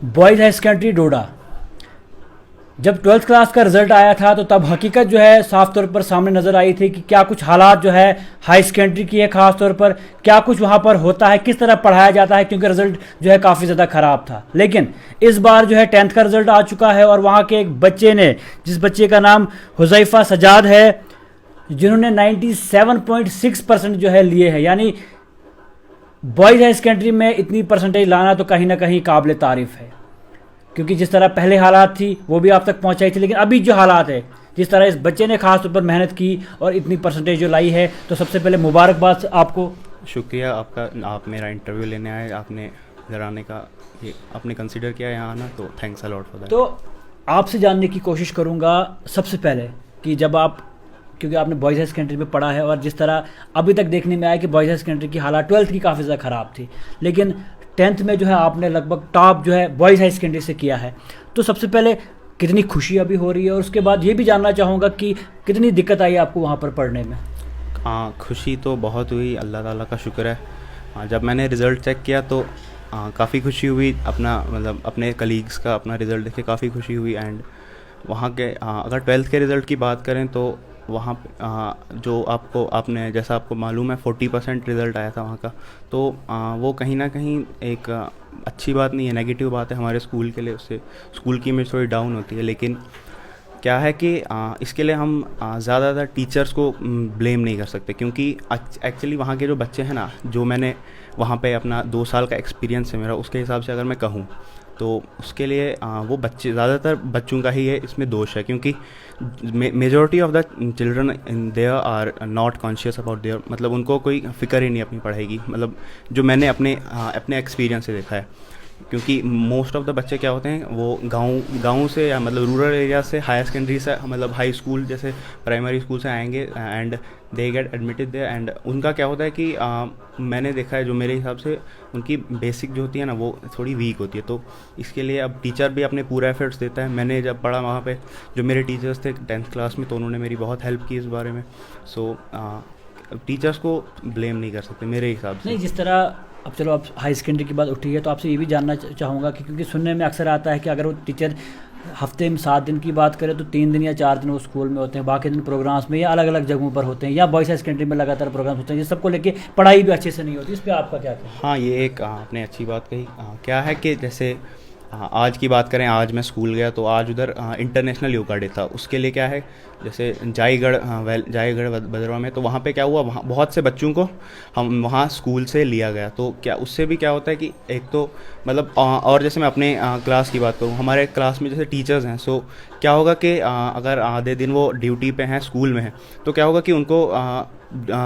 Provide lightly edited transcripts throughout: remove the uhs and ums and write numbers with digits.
Boys high secondary डोडा। जब 12th class का result आया था तो तब हकीकत जो है साफ तौर पर सामने नज़र आई थी कि क्या कुछ हालात जो है हाई सेकेंडरी की है, ख़ास तौर पर क्या कुछ वहाँ पर होता है, किस तरह पढ़ाया जाता है, क्योंकि रिज़ल्ट जो है काफ़ी ज़्यादा ख़राब था। लेकिन इस बार जो है 10th का रिज़ल्ट आ चुका है और वहाँ के एक बच्चे ने, जिस बच्चे का नाम हुज़ैफ़ा सजाद है, जिन्होंने 97.6% जो है लिए हैं, यानी बॉयज़ हाई सेकेंडरी में इतनी परसेंटेज लाना तो कहीं ना कहीं काबिल तारीफ़ है। क्योंकि जिस तरह पहले हालात थी वो भी आप तक पहुंचाई थी, लेकिन अभी जो हालात है, जिस तरह इस बच्चे ने खास तौर पर मेहनत की और इतनी परसेंटेज जो लाई है, तो सबसे पहले मुबारकबाद आपको। शुक्रिया आपका, आप मेरा इंटरव्यू लेने आए, आपने इधर आने का ये आपने कंसिडर किया यहाँ आना, तो thanks a lot for that. तो आपसे जानने की कोशिश करूँगा सबसे पहले कि जब आप, क्योंकि आपने बॉयज़ हाई सेकेंडरी में पढ़ा है और जिस तरह अभी तक देखने में आया कि बॉयज़ हाई सेकेंडरी की हालात 12th की काफ़ी ज़्यादा ख़राब थी, लेकिन 10th में जो है आपने लगभग टॉप जो है बॉयज़ हाई सेकेंडरी से किया है, तो सबसे पहले कितनी खुशी अभी हो रही है और उसके बाद ये भी जानना चाहूँगा कि कितनी दिक्कत आई आपको वहाँ पर पढ़ने में। हाँ, खुशी तो बहुत हुई, अल्लाह ताला का शुक्र है। जब मैंने रिज़ल्ट चेक किया तो काफ़ी खुशी हुई, अपना मतलब अपने कलीग्स का अपना रिज़ल्ट देख के काफ़ी खुशी हुई। एंड वहाँ के अगर 12th के रिज़ल्ट की बात करें तो वहाँ पे जो आपने जैसा आपको मालूम है 40% रिज़ल्ट आया था वहाँ का, तो वो कहीं ना कहीं एक अच्छी बात नहीं है, नेगेटिव बात है हमारे स्कूल के लिए। उससे स्कूल की इमेज थोड़ी डाउन होती है। लेकिन क्या है कि इसके लिए हम ज़्यादातर टीचर्स को ब्लेम नहीं कर सकते, क्योंकि एक्चुअली वहाँ के जो बच्चे हैं ना, जो मैंने वहाँ पे अपना 2 साल का एक्सपीरियंस है मेरा, उसके हिसाब से अगर मैं कहूँ तो उसके लिए वो बच्चे, ज़्यादातर बच्चों का ही है इसमें दोष है, क्योंकि majority of the children in there are not conscious about there, मतलब उनको कोई फ़िक्र ही नहीं अपनी पढ़ाई की, मतलब जो मैंने अपने एक्सपीरियंस से देखा है। क्योंकि मोस्ट ऑफ द बच्चे क्या होते हैं, वो गाँव से या मतलब रूरल एरिया से हायर सेकेंडरी से, मतलब हाई स्कूल जैसे प्राइमरी स्कूल से आएंगे and they get admitted there. And उनका क्या होता है कि मैंने देखा है, जो मेरे हिसाब से उनकी बेसिक जो होती है ना वो थोड़ी वीक होती है। तो इसके लिए अब टीचर भी अपने पूरा एफर्ट्स देता है। मैंने जब पढ़ा वहाँ पे, जो मेरे टीचर्स थे 10th क्लास में, तो उन्होंने मेरी बहुत हेल्प की इस बारे में। सो टीचर्स को ब्लेम नहीं कर सकते मेरे हिसाब से। नहीं, जिस तरह अब चलो अब हाई सेकेंडरी की बात उठी है तो आपसे ये भी जानना चाहूँगा कि क्योंकि सुनने में अक्सर आता है कि अगर वो टीचर हफ्ते में 7 दिन की बात करें तो 3 दिन या 4 दिन वो स्कूल में होते हैं, बाकी दिन प्रोग्राम्स में या अलग अलग जगहों पर होते हैं, या बॉयज़ हाई सेकेंडरी में लगातार प्रोग्राम्स होते हैं, ये सबको लेके पढ़ाई भी अच्छे से नहीं होती। इस पर आपका क्या कहना है? हाँ, ये एक आपने अच्छी बात कही। क्या है कि जैसे आज की बात करें, आज मैं स्कूल गया तो आज उधर इंटरनेशनल योगा डे था। उसके लिए क्या है, जैसे जाईगढ़ भद्रवा में, तो वहाँ पे क्या हुआ, वहाँ बहुत से बच्चों को हम वहाँ स्कूल से लिया गया। तो क्या उससे भी क्या होता है कि एक तो मतलब और जैसे मैं अपने क्लास की बात करूँ, हमारे क्लास में जैसे टीचर्स हैं, सो क्या होगा कि अगर आधे दिन वो ड्यूटी पे हैं, स्कूल में हैं, तो क्या होगा कि उनको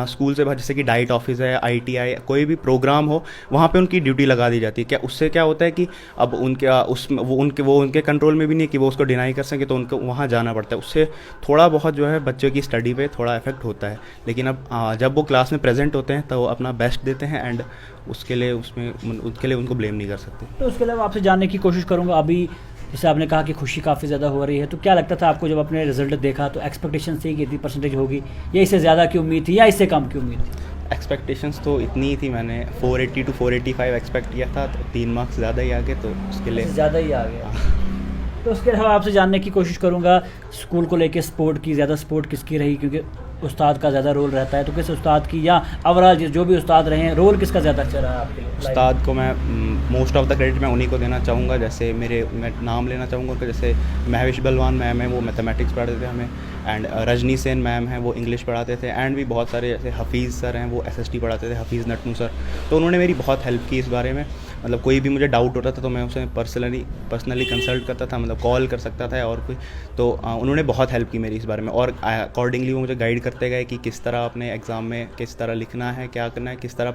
स्कूल से बाहर, जैसे कि डाइट ऑफिस है, ITI, कोई भी प्रोग्राम हो, वहाँ पे उनकी ड्यूटी लगा दी जाती है। क्या उससे क्या होता है कि अब उनके उसमें वो उनके कंट्रोल में भी नहीं कि वो उसको डिनाई कर सके, तो उनको वहाँ जाना पड़ता है। उससे थोड़ा बहुत जो है बच्चों की स्टडी पे थोड़ा इफेक्ट होता है। लेकिन अब जब वो क्लास में प्रेजेंट होते हैं तो वो अपना बेस्ट देते हैं, एंड उसके लिए उनको ब्लेम नहीं कर सकते। तो उसके अलावा आपसे जानने की कोशिश करूँगा, अभी जैसे आपने कहा कि खुशी काफ़ी ज़्यादा हो रही है, तो क्या लगता था आपको जब आपने रिजल्ट देखा, तो एक्सपेक्टेशन थी कि इतनी परसेंटेज होगी, या इससे ज़्यादा की उम्मीद थी या इससे कम की उम्मीद थी? एक्सपेक्टेशंस तो इतनी ही थी, मैंने 480 to 485 एक्सपेक्ट किया था, तो 3 मार्क्स ज़्यादा ही आ गए, तो उसके लिए ज़्यादा ही आ गया। तो उसके अलावा आपसे जानने की कोशिश करूँगा स्कूल को लेके स्पोर्ट की, ज़्यादा स्पोर्ट किसकी रही, क्योंकि उस्ताद का ज़्यादा रोल रहता है, तो किस उस्ताद की, या ओवरऑल जो भी उस्ताद रहे हैं, रोल किसका ज़्यादा अच्छा रहा आपके लिए? उस्ताद को मैं मोस्ट ऑफ द क्रेडिट मैं उन्हीं को देना चाहूँगा। जैसे मैं नाम लेना चाहूँगा कि जैसे महविश बलवान मैम है, वो मैथमेटिक्स पढ़ाते थे हमें, एंड रजनी सेन मैम है, वो इंग्लिश पढ़ाते थे, एंड भी बहुत सारे जैसे हफीज़ सर हैं, वो SST पढ़ाते थे, हफीज़ नटनू सर। तो उन्होंने मेरी बहुत हेल्प की इस बारे में। मतलब कोई भी मुझे डाउट होता था तो मैं उसे पर्सनली कंसल्ट करता था, मतलब कॉल कर सकता था और कोई, तो उन्होंने बहुत हेल्प की मेरी इस बारे में, और अकॉर्डिंगली वो मुझे गाइड करते गए कि किस तरह अपने एग्ज़ाम में किस तरह लिखना है, क्या करना है, किस तरह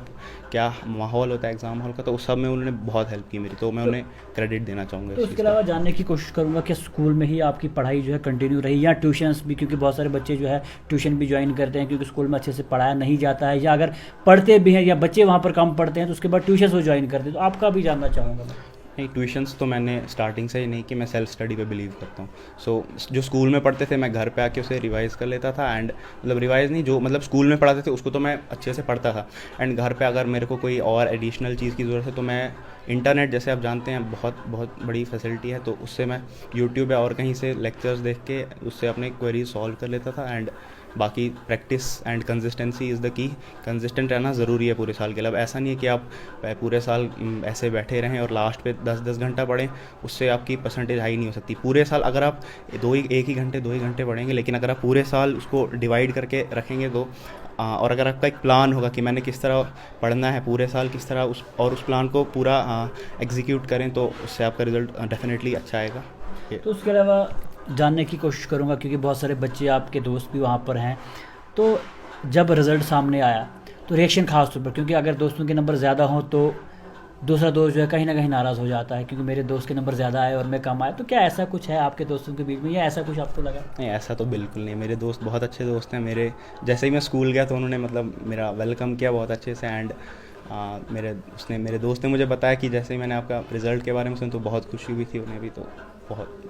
क्या माहौल होता है एग्ज़ाम हॉल का, तो उस सब में उन्होंने बहुत हेल्प की मेरी, तो मैं उन्हें क्रेडिट देना चाहूँगा। तो उसके अलावा जानने की कोशिश करूँगा कि स्कूल में ही आपकी पढ़ाई जो है कंटिन्यू रही, या ट्यूशन्स भी, क्योंकि बहुत सारे बच्चे जो है ट्यूशन भी ज्वाइन करते हैं क्योंकि स्कूल में अच्छे से पढ़ाया नहीं जाता है, या अगर पढ़ते भी हैं या बच्चे वहाँ पर कम पढ़ते हैं तो उसके बाद ट्यूशन वो ज्वाइन करते हैं, तो आपका भी जानना चाहूँगा मैं। नहीं, ट्यूशन्स तो मैंने स्टार्टिंग से ही नहीं कि मैं सेल्फ स्टडी पे बिलीव करता हूँ। सो जो स्कूल में पढ़ते थे मैं घर पे आके उसे रिवाइज़ कर लेता था, एंड मतलब रिवाइज़ नहीं, जो मतलब स्कूल में पढ़ाते थे उसको तो मैं अच्छे से पढ़ता था, एंड घर पे अगर मेरे को कोई और एडिशनल चीज़ की ज़रूरत है तो मैं इंटरनेट, जैसे आप जानते हैं बहुत बहुत बड़ी फैसिलिटी है, तो उससे मैं यूट्यूब या और कहीं से लेक्चर्स देख के उससे अपने क्वेरीज सॉल्व कर लेता था। एंड बाकी practice and consistency is the की। कंसिस्टेंट रहना ज़रूरी है पूरे साल के लिए। अब ऐसा नहीं है कि आप पूरे साल ऐसे बैठे रहें और लास्ट पे 10-10 घंटा पढ़ें, उससे आपकी परसेंटेज हाई नहीं हो सकती। पूरे साल अगर आप एक ही घंटे पढ़ेंगे, लेकिन अगर आप पूरे साल उसको डिवाइड करके रखेंगे तो और अगर आपका एक प्लान होगा कि मैंने किस तरह पढ़ना है पूरे साल, किस तरह उस प्लान को पूरा एग्जीक्यूट करें, तो उससे आपका रिज़ल्ट डेफिनेटली अच्छा आएगा। तो उसके अलावा जानने की कोशिश करूँगा, क्योंकि बहुत सारे बच्चे आपके दोस्त भी वहाँ पर हैं, तो जब रिज़ल्ट सामने आया तो रिएक्शन खास तौर पर, क्योंकि अगर दोस्तों के नंबर ज़्यादा हों तो दूसरा दोस्त जो है कहीं ना कहीं नाराज़ हो जाता है, क्योंकि मेरे दोस्त के नंबर ज़्यादा आए और मैं कम आया। तो क्या ऐसा कुछ है आपके दोस्तों के बीच में, या ऐसा कुछ आपको लगा? नहीं, ऐसा तो बिल्कुल नहीं। मेरे दोस्त बहुत अच्छे दोस्त हैं मेरे। जैसे ही मैं स्कूल गया तो उन्होंने मतलब मेरा वेलकम किया बहुत अच्छे से, एंड मेरे दोस्त ने मुझे बताया कि जैसे ही मैंने आपका रिज़ल्ट के बारे में सुना तो बहुत खुशी हुई थी उन्हें भी, तो बहुत।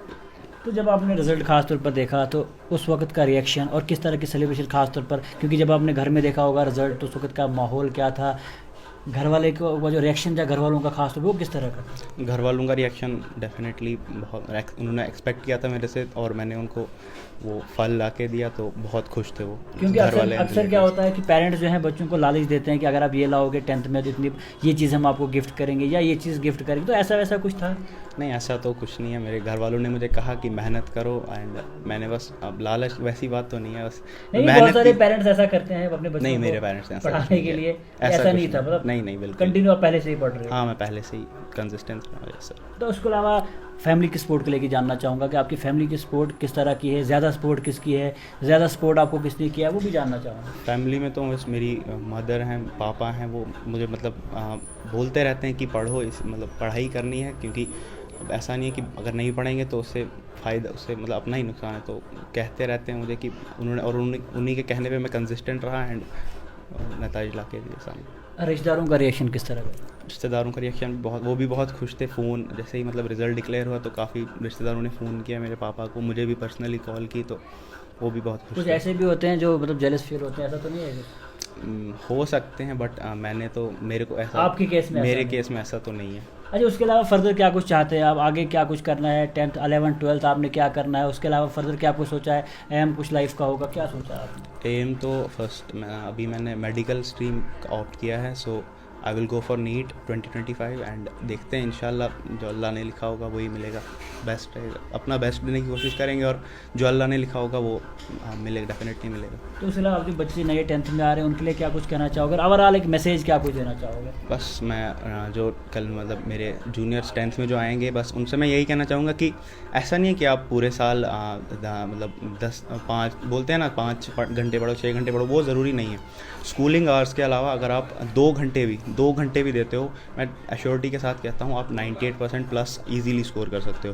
तो जब आपने रिज़ल्ट खास तौर पर देखा तो उस वक्त का रिएक्शन और किस तरह की सेलिब्रेशन खास तौर पर, क्योंकि जब आपने घर में देखा होगा रिज़ल्ट तो उस वक्त का माहौल क्या था, घर वाले को वो जो रिएक्शन था घर वालों का खास तौर पर वो किस तरह का? घर वालों का रिएक्शन डेफिनेटली बहुत, उन्होंने एक्सपेक्ट किया था मेरे से, और मैंने उनको वो फल ला के दिया तो बहुत खुश थे वो। क्योंकि अक्सर क्या होता है कि पेरेंट्स जो हैं बच्चों को लालच देते हैं कि अगर आप ये लाओगे 10th में तो इतनी ये चीज़ हम आपको गिफ्ट करेंगे या ये चीज़ गिफ्ट करेंगे, तो ऐसा वैसा कुछ था? नहीं, ऐसा तो कुछ नहीं है। मेरे घर वालों ने मुझे कहा कि मेहनत करो, एंड मैंने बस, अब लालच वैसी बात तो नहीं है, बस नहीं, बहुत सारे पेरेंट्स ऐसा करते हैं अपने बच्चों नहीं, को मेरे पेरेंट्स ऐसा पढ़ाने के लिए, ऐसा नहीं था मतलब? नहीं, बिल्कुल कंटिन्यू आप पहले से ही पढ़ रहे हो? हाँ, मैं पहले से ही कंसिस्टेंट रहा सर। तो उसके अलावा फैमिली की सपोर्ट के लेके जानना चाहूँगा कि आपकी फैमिली की सपोर्ट किस तरह की है, ज़्यादा सपोर्ट किसकी है, ज़्यादा सपोर्ट आपको किसने किया है, वो भी जानना चाहूँगा। फैमिली में तो बस मेरी मदर हैं, पापा हैं, वो मुझे मतलब बोलते रहते हैं कि पढ़ो, इस मतलब पढ़ाई करनी है, क्योंकि अब ऐसा नहीं है कि अगर नहीं पढ़ेंगे तो उससे फ़ायदा, उससे मतलब अपना ही नुकसान है। तो कहते रहते हैं मुझे कि उन्हीं के कहने पे मैं कंसिस्टेंट रहा, एंड नतीजा ला के दिए सामने। रिश्तेदारों का रिएक्शन किस तरह का? रिश्तेदारों का रिएक्शन बहुत, वो भी बहुत खुश थे। फ़ोन जैसे ही मतलब रिज़ल्ट डिक्लेयर हुआ तो काफ़ी रिश्तेदारों ने फ़ोन किया मेरे पापा को, मुझे भी पर्सनली कॉल की, तो वो भी बहुत खुश कुछ थे। ऐसे भी होते हैं जो मतलब जेलस फील होते हैं, ऐसा तो नहीं है? हो सकते हैं, बट मैंने तो, मेरे को ऐसा, आपके केस में मेरे केस में ऐसा तो नहीं है। अच्छा, उसके अलावा फर्दर क्या कुछ चाहते हैं आप, आगे क्या कुछ करना है? 10th 11th 12th आपने क्या करना है? उसके अलावा फर्दर क्या कुछ सोचा है? एम कुछ लाइफ का होगा, क्या सोचा है आपने? एम तो फर्स्ट अभी मैंने मेडिकल स्ट्रीम ऑप्ट किया है, so I will go for NEET 2025, and देखते हैं इंशाल्लाह जो अल्लाह ने लिखा होगा वही मिलेगा, बेस्ट रहेगा। अपना बेस्ट देने की कोशिश करेंगे और जो अल्लाह ने लिखा होगा वो मिलेगा, डेफिनेटली मिलेगा। तो उसके अलावा आपके बच्चे नए 10th में आ रहे हैं, उनके लिए क्या कुछ कहना चाहोगे? ओवरऑल एक मैसेज क्या कुछ देना चाहोगे? बस मैं जो कल मतलब मेरे जूनियर्स 10th में जो आएंगे, बस उनसे मैं यही कहना चाहूँगा कि ऐसा नहीं है कि आप पूरे साल मतलब 5 बोलते हैं ना 5 घंटे पढ़ो, 6 घंटे पढ़ो, वो ज़रूरी नहीं है। स्कूलिंग आवर्स के अलावा अगर आप 2 घंटे भी देते हो, मैं एश्योरिटी के साथ कहता हूँ आप 98% प्लस ईजीली स्कोर कर सकते हो।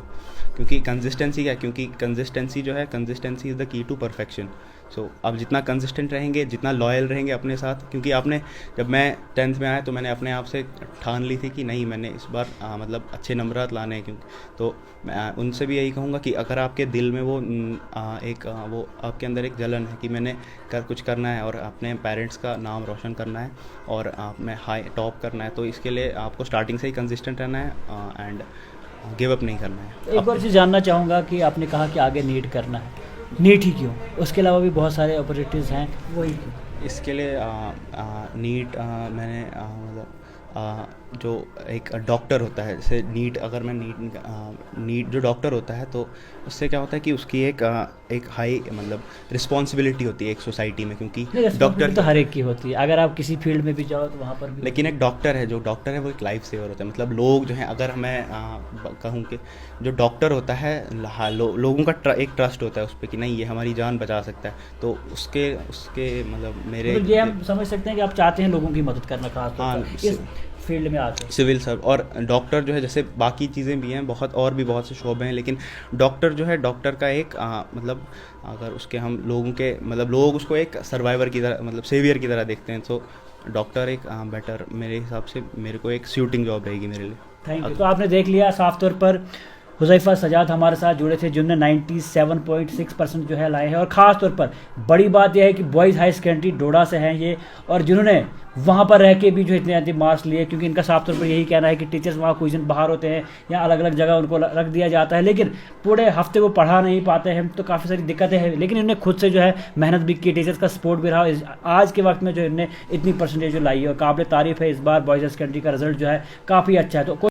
क्योंकि कंसिस्टेंसी क्या है, क्योंकि कंसिस्टेंसी जो है, consistency is the key to perfection. So आप जितना कंसिस्टेंट रहेंगे, जितना लॉयल रहेंगे अपने साथ, क्योंकि आपने, जब मैं 10th में आया तो मैंने अपने आप से ठान ली थी कि नहीं, मैंने इस बार मतलब अच्छे नंबरात लाने हैं, क्योंकि तो मैं उनसे भी यही कहूँगा कि अगर आपके दिल में वो वो आपके अंदर एक जलन है कि मैंने कुछ करना है और अपने पेरेंट्स का नाम रोशन करना है और आपने हाई टॉप करना है, तो इसके लिए आपको स्टार्टिंग से ही कंसिस्टेंट रहना है एंड गिव अप नहीं करना है। एक और चीज़ जानना चाहूँगा कि आपने कहा कि आगे नीट करना है, नीट ही क्यों? उसके अलावा भी बहुत सारे अपॉर्चुनिटीज़ हैं, वही क्यों? इसके लिए नीट मैंने मतलब जो एक डॉक्टर होता है, जैसे नीट, अगर मैं नीट जो डॉक्टर होता है तो उससे क्या होता है कि उसकी एक हाई मतलब रिस्पॉन्सिबिलिटी होती है एक सोसाइटी में, क्योंकि डॉक्टर तो हर एक की होती है, अगर आप किसी फील्ड में भी जाओ तो वहाँ पर भी। लेकिन एक डॉक्टर है, जो डॉक्टर है वो एक लाइफ सेवर होता है। मतलब लोग जो हैं, अगर मैं कहूँ कि जो डॉक्टर होता है लोगों का एक ट्रस्ट होता है उस पर कि नहीं, ये हमारी जान बचा सकता है, तो उसके मतलब मेरे ये हम समझ सकते हैं कि आप चाहते हैं लोगों की मदद करना, खास तौर पर इस फील्ड में आते हैं। सिविल सर्व और डॉक्टर जो है, जैसे बाकी चीज़ें भी हैं बहुत, और भी बहुत से शोबे हैं, लेकिन डॉक्टर जो है, डॉक्टर का एक मतलब अगर उसके हम लोगों के मतलब लोग उसको एक सर्वाइवर की तरह, मतलब सेवियर की तरह देखते हैं, तो डॉक्टर एक बेटर मेरे हिसाब से, मेरे को एक सूटिंग जॉब रहेगी मेरे लिए। Thank you. तो आपने देख लिया, साफ तौर पर हुज़ैफ़ा सजाद हमारे साथ जुड़े थे जिन्होंने 97.6% जो है लाए हैं। और ख़ास तौर पर बड़ी बात यह है कि बॉयज़ हाई सेकेंडरी डोडा से हैं ये, और जिन्होंने वहाँ पर रह के भी जो इतने अंतिम मार्क्स लिए, क्योंकि इनका साफ तौर पर यही कहना है कि टीचर्स वहाँ कुछ दिन बाहर होते हैं या अलग अलग जगह उनको रख दिया जाता है, लेकिन पूरे हफ्ते वो पढ़ा नहीं पाते हैं, तो काफ़ी सारी दिक्कतें हैं। लेकिन इन्होंने खुद से जो है मेहनत भी की, टीचर्स का सपोर्ट भी रहा, आज के वक्त में जो इन्होंने इतनी परसेंटेज जो लाई है, और काबिल तारीफ़ है। इस बार बॉयज़ हाई सेकेंडरी का रिजल्ट जो है काफ़ी अच्छा है। तो